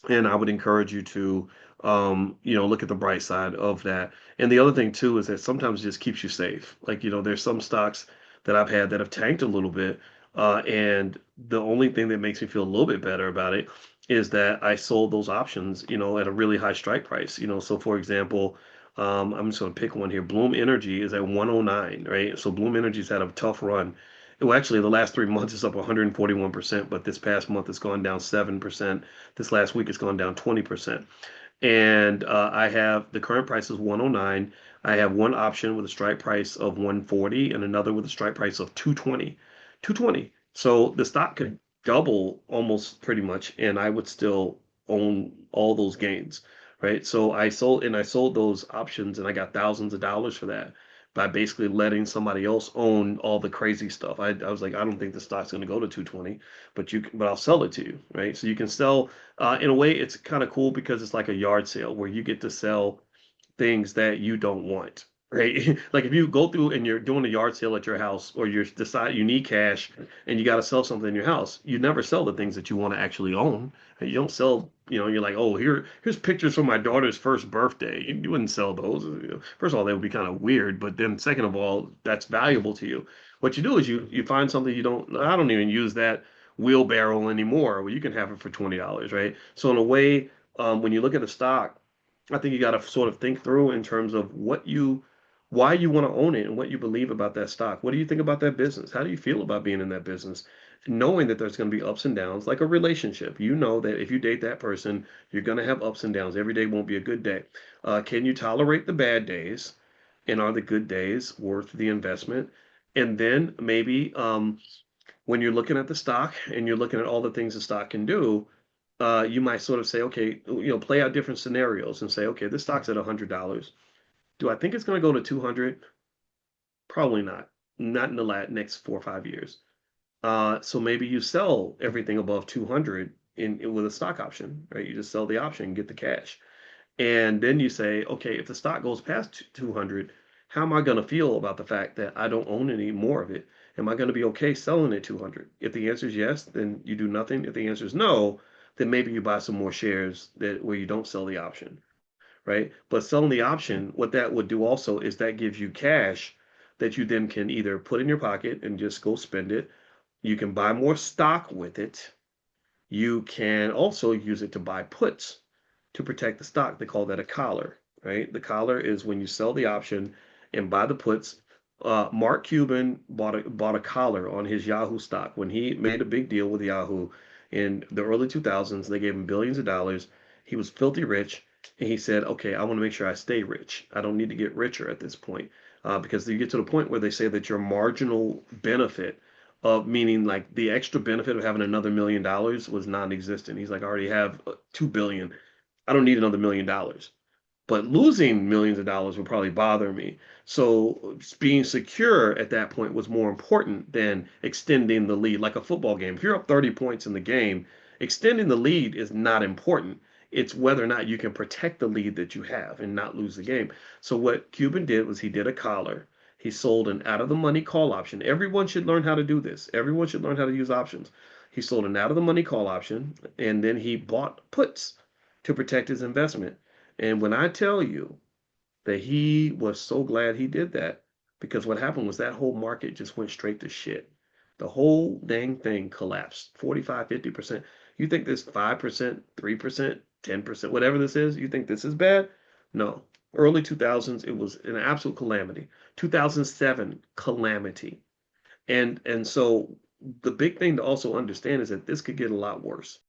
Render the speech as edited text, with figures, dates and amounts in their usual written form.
And I would encourage you to, look at the bright side of that. And the other thing too is that sometimes it just keeps you safe. Like, there's some stocks that I've had that have tanked a little bit, and the only thing that makes me feel a little bit better about it is that I sold those options, at a really high strike price. So for example, I'm just going to pick one here. Bloom Energy is at 109, right? So Bloom Energy's had a tough run. Well, actually, the last 3 months is up 141%, but this past month it's gone down 7%. This last week it's gone down 20%. And I have the current price is 109. I have one option with a strike price of 140 and another with a strike price of 220. 220. So the stock could double almost pretty much, and I would still own all those gains, right? So I sold those options and I got thousands of dollars for that by basically letting somebody else own all the crazy stuff. I was like, I don't think the stock's going to go to 220, but I'll sell it to you, right? So you can sell in a way, it's kind of cool because it's like a yard sale where you get to sell things that you don't want, right? Like if you go through and you're doing a yard sale at your house or you decide you need cash and you got to sell something in your house, you never sell the things that you want to actually own. You don't sell, you're like, oh, here's pictures from my daughter's first birthday. You wouldn't sell those. First of all, that would be kind of weird, but then second of all, that's valuable to you. What you do is you find something you don't, I don't even use that wheelbarrow anymore. Well, you can have it for $20, right? So in a way, when you look at a stock, I think you got to sort of think through in terms of why you want to own it and what you believe about that stock. What do you think about that business? How do you feel about being in that business? Knowing that there's going to be ups and downs, like a relationship. You know that if you date that person, you're going to have ups and downs. Every day won't be a good day. Can you tolerate the bad days? And are the good days worth the investment? And then maybe when you're looking at the stock and you're looking at all the things the stock can do, you might sort of say, okay, play out different scenarios and say, okay, this stock's at $100. Do I think it's going to go to 200? Probably not. Not in the next 4 or 5 years. So maybe you sell everything above 200 with a stock option, right? You just sell the option and get the cash. And then you say, okay, if the stock goes past 200, how am I going to feel about the fact that I don't own any more of it? Am I going to be okay selling at 200? If the answer is yes, then you do nothing. If the answer is no, then maybe you buy some more shares that where you don't sell the option, right? But selling the option, what that would do also is that gives you cash that you then can either put in your pocket and just go spend it. You can buy more stock with it. You can also use it to buy puts to protect the stock. They call that a collar, right? The collar is when you sell the option and buy the puts. Mark Cuban bought a collar on his Yahoo stock when he made a big deal with Yahoo in the early 2000s. They gave him billions of dollars. He was filthy rich, and he said, "Okay, I want to make sure I stay rich. I don't need to get richer at this point, because you get to the point where they say that your marginal benefit of meaning like the extra benefit of having another $1 million was non-existent. He's like, I already have 2 billion. I don't need another $1 million. But losing millions of dollars would probably bother me. So being secure at that point was more important than extending the lead, like a football game. If you're up 30 points in the game, extending the lead is not important. It's whether or not you can protect the lead that you have and not lose the game. So what Cuban did was he did a collar. He sold an out of the money call option. Everyone should learn how to do this. Everyone should learn how to use options. He sold an out of the money call option and then he bought puts to protect his investment. And when I tell you that he was so glad he did that, because what happened was that whole market just went straight to shit. The whole dang thing collapsed 45, 50%. You think this 5%, 3%, 10%, whatever this is, you think this is bad? No. Early 2000s, it was an absolute calamity. 2007, calamity. And so the big thing to also understand is that this could get a lot worse.